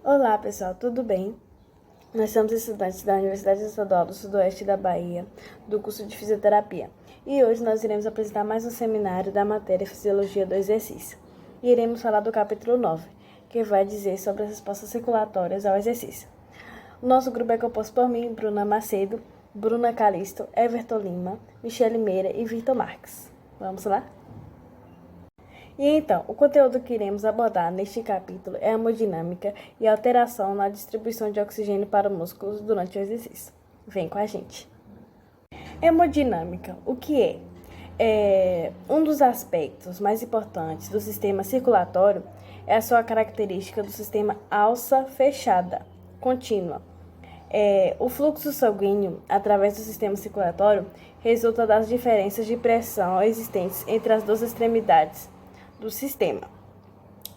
Olá pessoal, tudo bem? Nós somos estudantes da Universidade Estadual do Sudoeste da Bahia, do curso de Fisioterapia, e hoje nós iremos apresentar mais um seminário da matéria Fisiologia do Exercício. E iremos falar do capítulo 9, que vai dizer sobre as respostas circulatórias ao exercício. O nosso grupo é composto por mim, Bruna Macedo, Bruna Calisto, Everton Lima, Michele Meira e Vitor Marques. Vamos lá? E então, o conteúdo que iremos abordar neste capítulo é a hemodinâmica e a alteração na distribuição de oxigênio para os músculos durante o exercício. Vem com a gente. Hemodinâmica, o que é? Um dos aspectos mais importantes do sistema circulatório é a sua característica do sistema alça fechada, contínua. O fluxo sanguíneo através do sistema circulatório resulta das diferenças de pressão existentes entre as duas extremidades do sistema.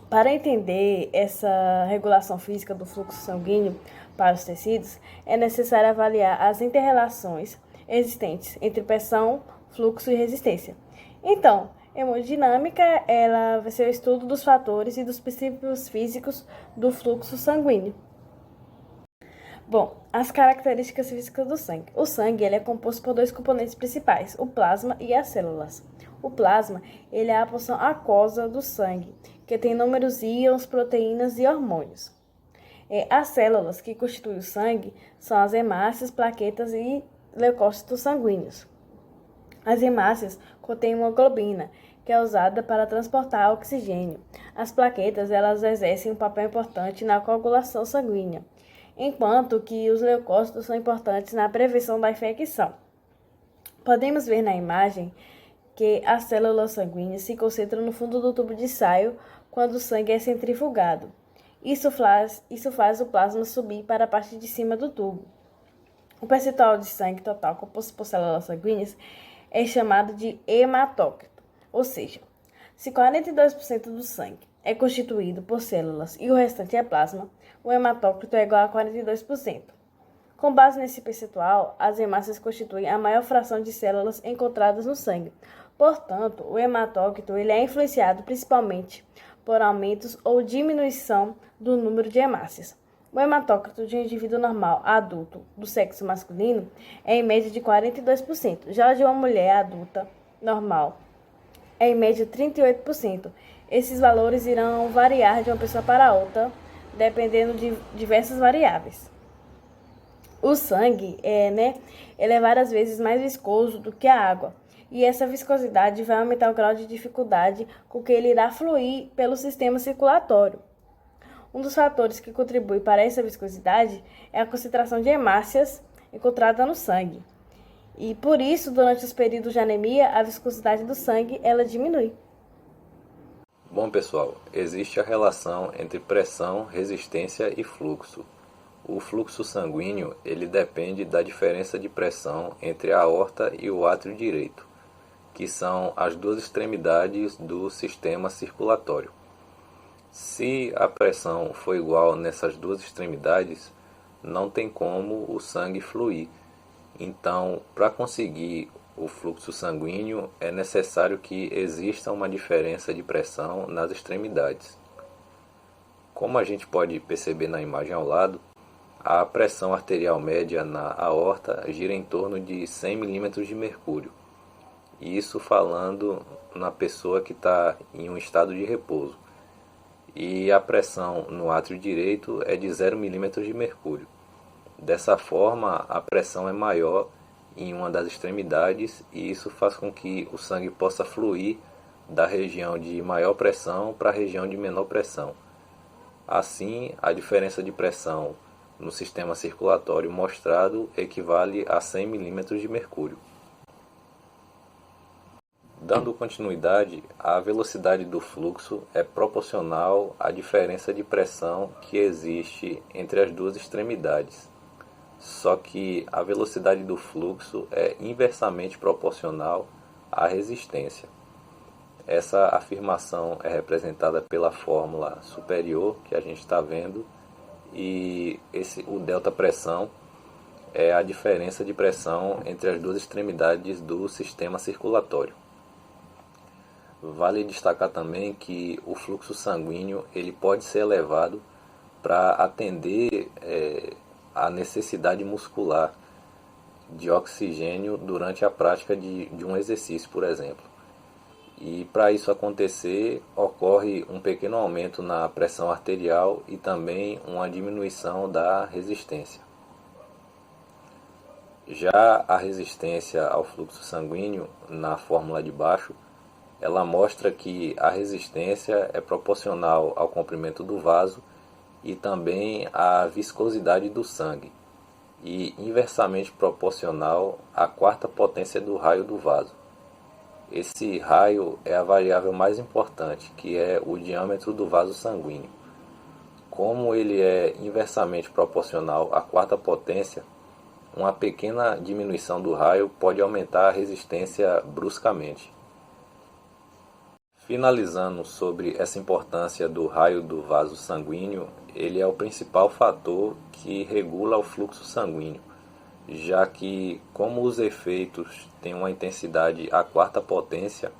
Para entender essa regulação física do fluxo sanguíneo para os tecidos, é necessário avaliar as interrelações existentes entre pressão, fluxo e resistência. Então, hemodinâmica ela vai ser o estudo dos fatores e dos princípios físicos do fluxo sanguíneo. Bom, as características físicas do sangue. O sangue ele é composto por dois componentes principais, o plasma e as células. O plasma ele é a porção aquosa do sangue, que tem inúmeros íons, proteínas e hormônios. As células que constituem o sangue são as hemácias, plaquetas e leucócitos sanguíneos. As hemácias contêm hemoglobina, que é usada para transportar oxigênio. As plaquetas elas exercem um papel importante na coagulação sanguínea, enquanto que os leucócitos são importantes na prevenção da infecção. Podemos ver na imagem que as células sanguíneas se concentram no fundo do tubo de ensaio quando o sangue é centrifugado. Isso faz o plasma subir para a parte de cima do tubo. O percentual de sangue total composto por células sanguíneas é chamado de hematócrito, ou seja, se 42% do sangue é constituído por células e o restante é plasma, o hematócrito é igual a 42%. Com base nesse percentual, as hemácias constituem a maior fração de células encontradas no sangue. Portanto, o hematócrito ele é influenciado principalmente por aumentos ou diminuição do número de hemácias. O hematócrito de um indivíduo normal adulto do sexo masculino é em média de 42%. Já de uma mulher adulta normal é em média 38%. Esses valores irão variar de uma pessoa para outra, dependendo de diversas variáveis. O sangue ele é várias vezes mais viscoso do que a água, e essa viscosidade vai aumentar o grau de dificuldade com que ele irá fluir pelo sistema circulatório. Um dos fatores que contribui para essa viscosidade é a concentração de hemácias encontrada no sangue. E por isso, durante os períodos de anemia, a viscosidade do sangue ela diminui. Bom pessoal, existe a relação entre pressão, resistência e fluxo. O fluxo sanguíneo ele depende da diferença de pressão entre a aorta e o átrio direito, que são as duas extremidades do sistema circulatório. Se a pressão for igual nessas duas extremidades, não tem como o sangue fluir. Então, para conseguir o fluxo sanguíneo, é necessário que exista uma diferença de pressão nas extremidades. Como a gente pode perceber na imagem ao lado, a pressão arterial média na aorta gira em torno de 100 milímetros de mercúrio. Isso falando na pessoa que está em um estado de repouso. E a pressão no átrio direito é de 0 milímetros de mercúrio. Dessa forma, a pressão é maior em uma das extremidades e isso faz com que o sangue possa fluir da região de maior pressão para a região de menor pressão. Assim, a diferença de pressão no sistema circulatório mostrado equivale a 100 milímetros de mercúrio. Dando continuidade, a velocidade do fluxo é proporcional à diferença de pressão que existe entre as duas extremidades. Só que a velocidade do fluxo é inversamente proporcional à resistência. Essa afirmação é representada pela fórmula superior que a gente está vendo, e o delta pressão é a diferença de pressão entre as duas extremidades do sistema circulatório. Vale destacar também que o fluxo sanguíneo ele pode ser elevado para atender a necessidade muscular de oxigênio durante a prática de um exercício, por exemplo. E para isso acontecer, ocorre um pequeno aumento na pressão arterial e também uma diminuição da resistência. Já a resistência ao fluxo sanguíneo, na fórmula de baixo, ela mostra que a resistência é proporcional ao comprimento do vaso e também à viscosidade do sangue, e inversamente proporcional à quarta potência do raio do vaso. Esse raio é a variável mais importante, que é o diâmetro do vaso sanguíneo. Como ele é inversamente proporcional à quarta potência, uma pequena diminuição do raio pode aumentar a resistência bruscamente. Finalizando sobre essa importância do raio do vaso sanguíneo, ele é o principal fator que regula o fluxo sanguíneo, já que, como os efeitos têm uma intensidade à quarta potência,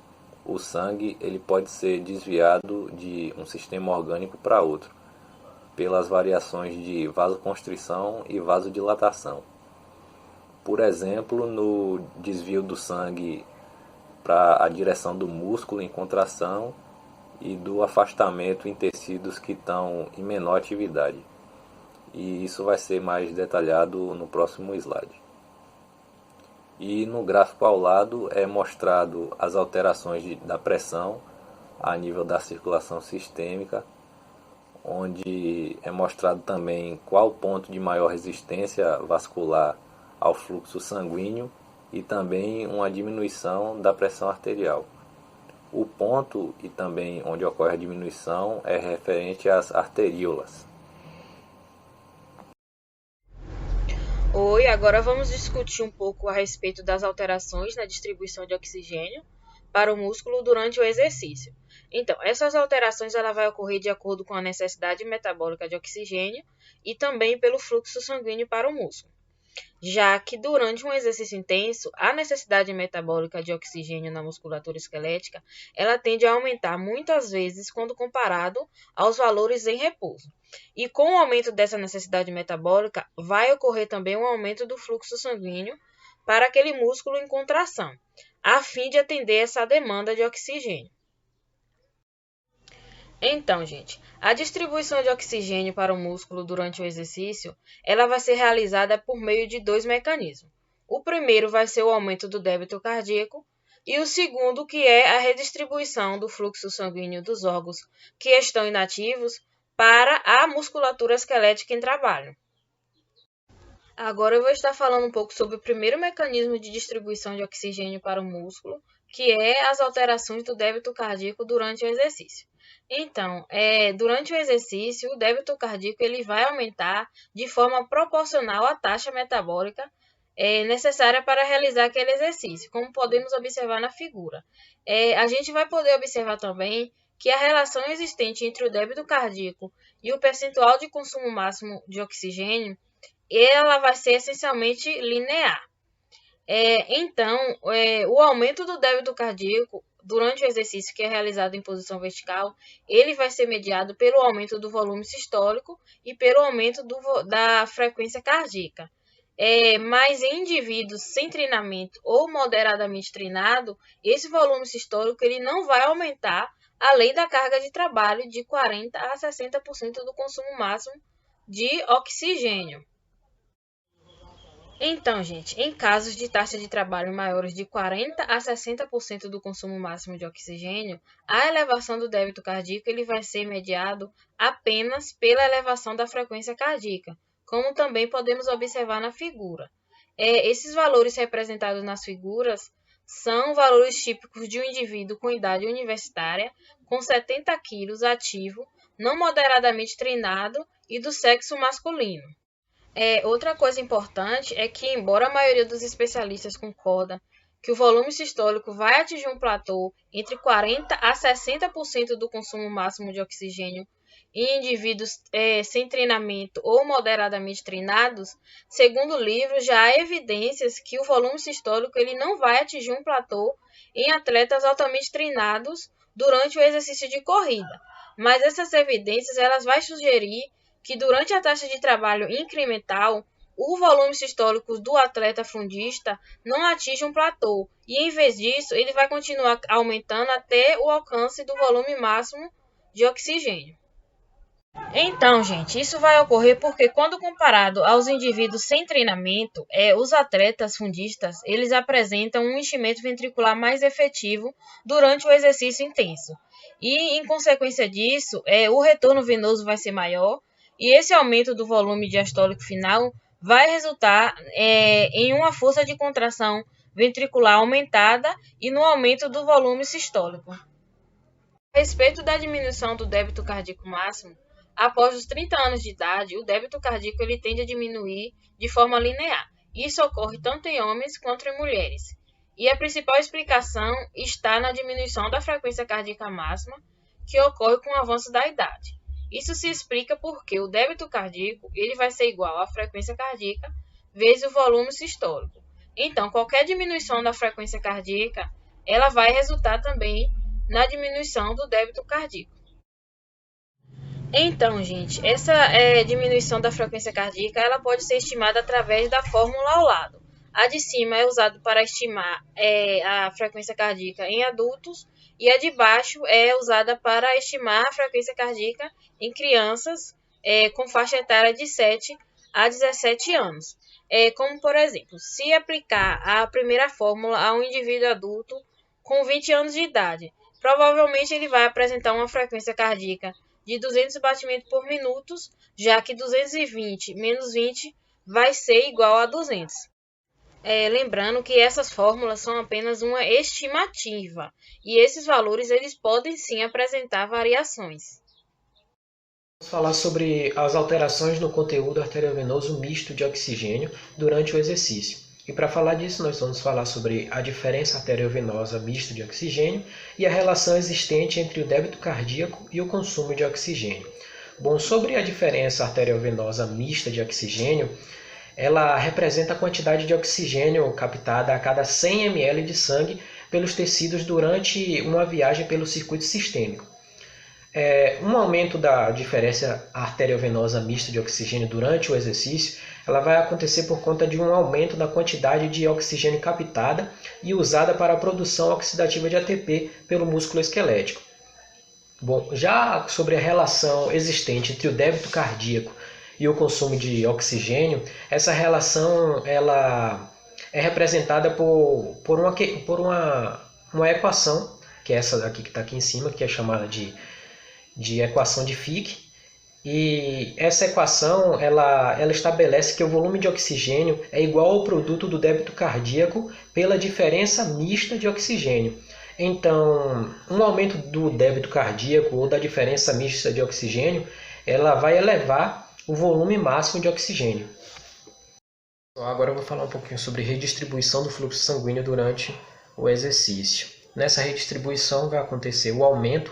o sangue ele pode ser desviado de um sistema orgânico para outro, pelas variações de vasoconstrição e vasodilatação. Por exemplo, no desvio do sangue para a direção do músculo em contração e do afastamento em tecidos que estão em menor atividade. E isso vai ser mais detalhado no próximo slide. E no gráfico ao lado é mostrado as alterações da pressão a nível da circulação sistêmica, onde é mostrado também qual ponto de maior resistência vascular ao fluxo sanguíneo e também uma diminuição da pressão arterial. O ponto e também onde ocorre a diminuição é referente às arteríolas. Oi, agora vamos discutir um pouco a respeito das alterações na distribuição de oxigênio para o músculo durante o exercício. Então, essas alterações ela vai ocorrer de acordo com a necessidade metabólica de oxigênio e também pelo fluxo sanguíneo para o músculo, já que durante um exercício intenso, a necessidade metabólica de oxigênio na musculatura esquelética, ela tende a aumentar muitas vezes quando comparado aos valores em repouso. E com o aumento dessa necessidade metabólica, vai ocorrer também um aumento do fluxo sanguíneo para aquele músculo em contração, a fim de atender essa demanda de oxigênio. Então, gente, a distribuição de oxigênio para o músculo durante o exercício, ela vai ser realizada por meio de dois mecanismos. O primeiro vai ser o aumento do débito cardíaco e o segundo que é a redistribuição do fluxo sanguíneo dos órgãos que estão inativos para a musculatura esquelética em trabalho. Agora eu vou estar falando um pouco sobre o primeiro mecanismo de distribuição de oxigênio para o músculo, que é as alterações do débito cardíaco durante o exercício. Então, durante o exercício, o débito cardíaco ele vai aumentar de forma proporcional à taxa metabólica necessária para realizar aquele exercício, como podemos observar na figura. A gente vai poder observar também que a relação existente entre o débito cardíaco e o percentual de consumo máximo de oxigênio, ela vai ser essencialmente linear. Então, o aumento do débito cardíaco durante o exercício que é realizado em posição vertical, ele vai ser mediado pelo aumento do volume sistólico e pelo aumento da frequência cardíaca. Mas em indivíduos sem treinamento ou moderadamente treinado, esse volume sistólico ele não vai aumentar além da carga de trabalho de 40% a 60% do consumo máximo de oxigênio. Então, gente, em casos de taxa de trabalho maiores de 40% a 60% do consumo máximo de oxigênio, a elevação do débito cardíaco ele vai ser mediado apenas pela elevação da frequência cardíaca, como também podemos observar na figura. Esses valores representados nas figuras são valores típicos de um indivíduo com idade universitária, com 70 quilos, ativo, não moderadamente treinado e do sexo masculino. Outra coisa importante é que, embora a maioria dos especialistas concorda que o volume sistólico vai atingir um platô entre 40% a 60% do consumo máximo de oxigênio em indivíduos sem treinamento ou moderadamente treinados, segundo o livro, já há evidências que o volume sistólico ele não vai atingir um platô em atletas altamente treinados durante o exercício de corrida. Mas essas evidências elas vão sugerir que durante a taxa de trabalho incremental, o volume sistólico do atleta fundista não atinge um platô e, em vez disso, ele vai continuar aumentando até o alcance do volume máximo de oxigênio. Então, gente, isso vai ocorrer porque quando comparado aos indivíduos sem treinamento, os atletas fundistas, eles apresentam um enchimento ventricular mais efetivo durante o exercício intenso. E, em consequência disso, o retorno venoso vai ser maior e esse aumento do volume diastólico final vai resultar em uma força de contração ventricular aumentada e no aumento do volume sistólico. A respeito da diminuição do débito cardíaco máximo, após os 30 anos de idade, o débito cardíaco ele tende a diminuir de forma linear. Isso ocorre tanto em homens quanto em mulheres. E a principal explicação está na diminuição da frequência cardíaca máxima, que ocorre com o avanço da idade. Isso se explica porque o débito cardíaco ele vai ser igual à frequência cardíaca vezes o volume sistólico. Então, qualquer diminuição da frequência cardíaca, ela vai resultar também na diminuição do débito cardíaco. Então, gente, essa diminuição da frequência cardíaca ela pode ser estimada através da fórmula ao lado. A de cima é usada para estimar a frequência cardíaca em adultos e a de baixo é usada para estimar a frequência cardíaca em crianças com faixa etária de 7 a 17 anos. Como, por exemplo, se aplicar a primeira fórmula a um indivíduo adulto com 20 anos de idade, provavelmente ele vai apresentar uma frequência cardíaca de 200 batimentos por minuto, já que 220 menos 20 vai ser igual a 200. Lembrando que essas fórmulas são apenas uma estimativa e esses valores eles podem sim apresentar variações. Vamos falar sobre as alterações no conteúdo arteriovenoso misto de oxigênio durante o exercício. E para falar disso, nós vamos falar sobre a diferença arteriovenosa mista de oxigênio e a relação existente entre o débito cardíaco e o consumo de oxigênio. Bom, sobre a diferença arteriovenosa mista de oxigênio, ela representa a quantidade de oxigênio captada a cada 100 ml de sangue pelos tecidos durante uma viagem pelo circuito sistêmico. Um aumento da diferença arteriovenosa mista de oxigênio durante o exercício, ela vai acontecer por conta de um aumento da quantidade de oxigênio captada e usada para a produção oxidativa de ATP pelo músculo esquelético. Bom, já sobre a relação existente entre o débito cardíaco e o consumo de oxigênio, essa relação ela é representada por uma equação, que é essa daqui que está aqui em cima, que é chamada de equação de Fick. E essa equação ela estabelece que o volume de oxigênio é igual ao produto do débito cardíaco pela diferença mista de oxigênio. Então, um aumento do débito cardíaco ou da diferença mista de oxigênio, ela vai elevar o volume máximo de oxigênio. Agora eu vou falar um pouquinho sobre redistribuição do fluxo sanguíneo durante o exercício. Nessa redistribuição vai acontecer o aumento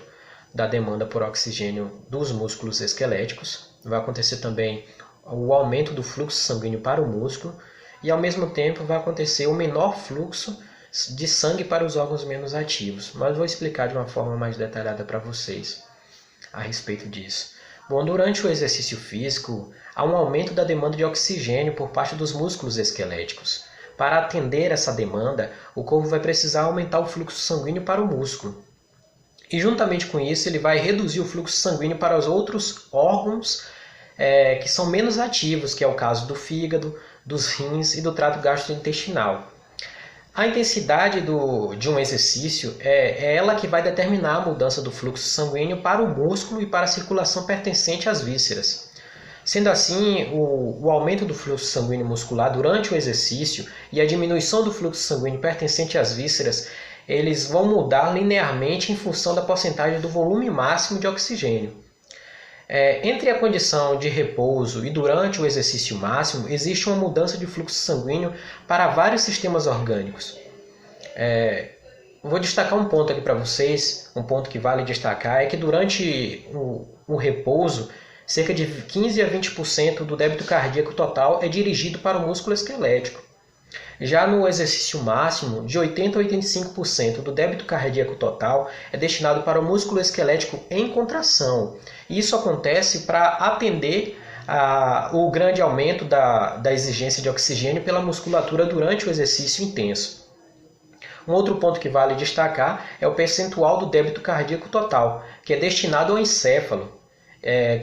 da demanda por oxigênio dos músculos esqueléticos, vai acontecer também o aumento do fluxo sanguíneo para o músculo e, ao mesmo tempo, vai acontecer o menor fluxo de sangue para os órgãos menos ativos. Mas vou explicar de uma forma mais detalhada para vocês a respeito disso. Bom, durante o exercício físico, há um aumento da demanda de oxigênio por parte dos músculos esqueléticos. Para atender essa demanda, o corpo vai precisar aumentar o fluxo sanguíneo para o músculo. E juntamente com isso, ele vai reduzir o fluxo sanguíneo para os outros órgãos que são menos ativos, que é o caso do fígado, dos rins e do trato gastrointestinal. A intensidade de um exercício é ela que vai determinar a mudança do fluxo sanguíneo para o músculo e para a circulação pertencente às vísceras. Sendo assim, o aumento do fluxo sanguíneo muscular durante o exercício e a diminuição do fluxo sanguíneo pertencente às vísceras, eles vão mudar linearmente em função da porcentagem do volume máximo de oxigênio. Entre a condição de repouso e durante o exercício máximo, existe uma mudança de fluxo sanguíneo para vários sistemas orgânicos. Vou destacar um ponto aqui para vocês, um ponto que vale destacar, é que durante o repouso, cerca de 15 a 20% do débito cardíaco total é dirigido para o músculo esquelético. Já no exercício máximo, de 80% a 85% do débito cardíaco total é destinado para o músculo esquelético em contração. Isso acontece para atender o grande aumento da exigência de oxigênio pela musculatura durante o exercício intenso. Um outro ponto que vale destacar é o percentual do débito cardíaco total, que é destinado ao encéfalo,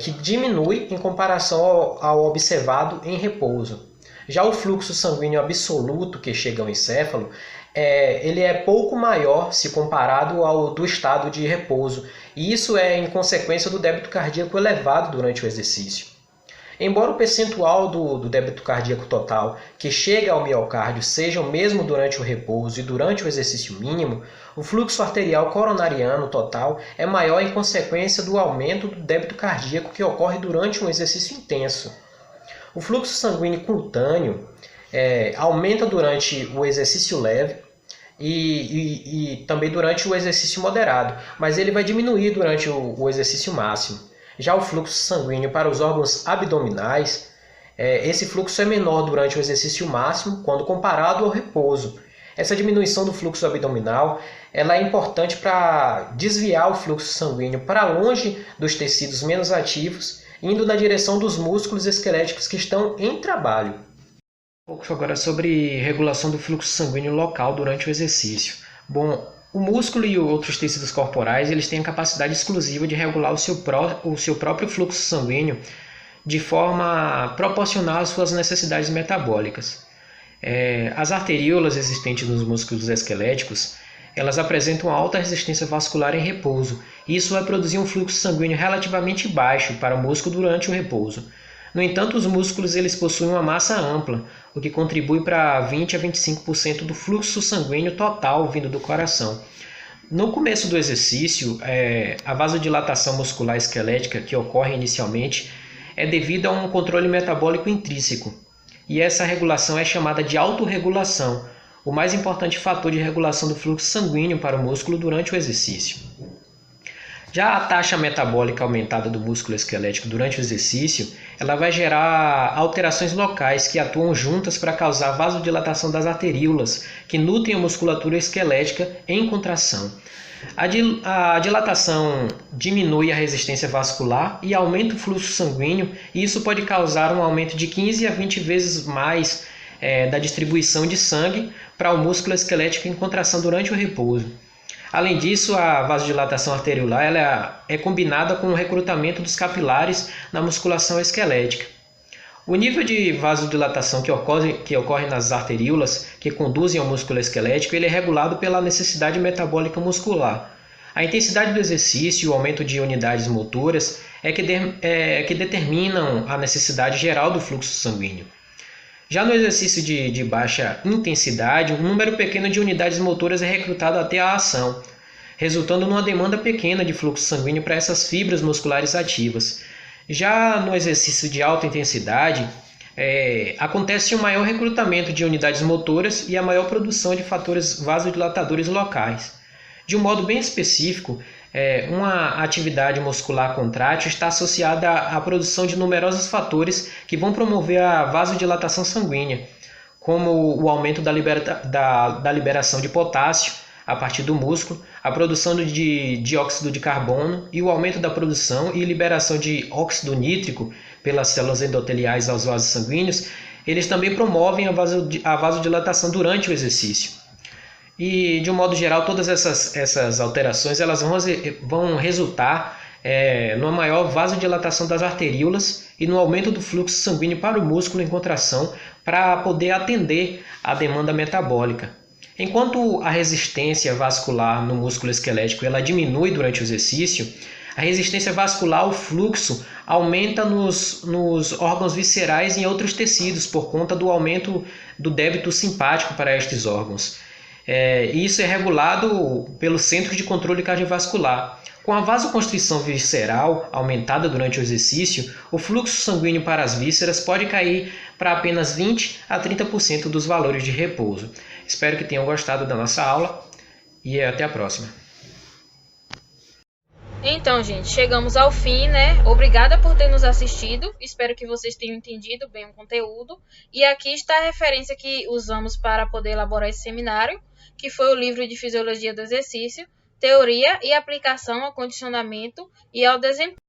que diminui em comparação ao observado em repouso. Já o fluxo sanguíneo absoluto que chega ao encéfalo, ele é pouco maior se comparado ao do estado de repouso, e isso é em consequência do débito cardíaco elevado durante o exercício. Embora o percentual do débito cardíaco total que chega ao miocárdio seja o mesmo durante o repouso e durante o exercício mínimo, o fluxo arterial coronariano total é maior em consequência do aumento do débito cardíaco que ocorre durante um exercício intenso. O fluxo sanguíneo cutâneo aumenta durante o exercício leve e também durante o exercício moderado, mas ele vai diminuir durante o exercício máximo. Já o fluxo sanguíneo para os órgãos abdominais, esse fluxo é menor durante o exercício máximo quando comparado ao repouso. Essa diminuição do fluxo abdominal ela é importante para desviar o fluxo sanguíneo para longe dos tecidos menos ativos, indo na direção dos músculos esqueléticos que estão em trabalho. Um pouco agora sobre regulação do fluxo sanguíneo local durante o exercício. Bom, o músculo e outros tecidos corporais eles têm a capacidade exclusiva de regular o seu próprio fluxo sanguíneo de forma proporcional às suas necessidades metabólicas. As arteríolas existentes nos músculos esqueléticos elas apresentam alta resistência vascular em repouso, e isso vai produzir um fluxo sanguíneo relativamente baixo para o músculo durante o repouso. No entanto, os músculos eles possuem uma massa ampla, o que contribui para 20% a 25% do fluxo sanguíneo total vindo do coração. No começo do exercício, a vasodilatação muscular esquelética que ocorre inicialmente é devida a um controle metabólico intrínseco, e essa regulação é chamada de autorregulação, o mais importante fator de regulação do fluxo sanguíneo para o músculo durante o exercício. Já a taxa metabólica aumentada do músculo esquelético durante o exercício, ela vai gerar alterações locais que atuam juntas para causar vasodilatação das arteríolas, que nutrem a musculatura esquelética em contração. A dilatação diminui a resistência vascular e aumenta o fluxo sanguíneo, e isso pode causar um aumento de 15 a 20 vezes mais da distribuição de sangue para o músculo esquelético em contração durante o repouso. Além disso, a vasodilatação arteriolar ela é combinada com o recrutamento dos capilares na musculação esquelética. O nível de vasodilatação que ocorre nas arteríolas que conduzem ao músculo esquelético ele é regulado pela necessidade metabólica muscular. A intensidade do exercício e o aumento de unidades motoras que determinam a necessidade geral do fluxo sanguíneo. Já no exercício de baixa intensidade, um número pequeno de unidades motoras é recrutado até a ação, resultando numa demanda pequena de fluxo sanguíneo para essas fibras musculares ativas. Já no exercício de alta intensidade, acontece um maior recrutamento de unidades motoras e a maior produção de fatores vasodilatadores locais. De um modo bem específico, uma atividade muscular contrátil está associada à produção de numerosos fatores que vão promover a vasodilatação sanguínea, como o aumento da liberação de potássio a partir do músculo, a produção de dióxido de carbono e o aumento da produção e liberação de óxido nítrico pelas células endoteliais aos vasos sanguíneos. Eles também promovem a vasodilatação durante o exercício. E, de um modo geral, todas essas alterações elas vão resultar numa maior vasodilatação das arteríolas e no aumento do fluxo sanguíneo para o músculo em contração para poder atender à demanda metabólica. Enquanto a resistência vascular no músculo esquelético ela diminui durante o exercício, a resistência vascular ao fluxo aumenta nos órgãos viscerais e em outros tecidos por conta do aumento do débito simpático para estes órgãos. Isso é regulado pelo Centro de Controle Cardiovascular. Com a vasoconstrição visceral aumentada durante o exercício, o fluxo sanguíneo para as vísceras pode cair para apenas 20 a 30% dos valores de repouso. Espero que tenham gostado da nossa aula e até a próxima. Então, gente, chegamos ao fim, né? Obrigada por ter nos assistido. Espero que vocês tenham entendido bem o conteúdo. E aqui está a referência que usamos para poder elaborar esse seminário, que foi o livro de Fisiologia do Exercício, Teoria e Aplicação ao Condicionamento e ao Desempenho.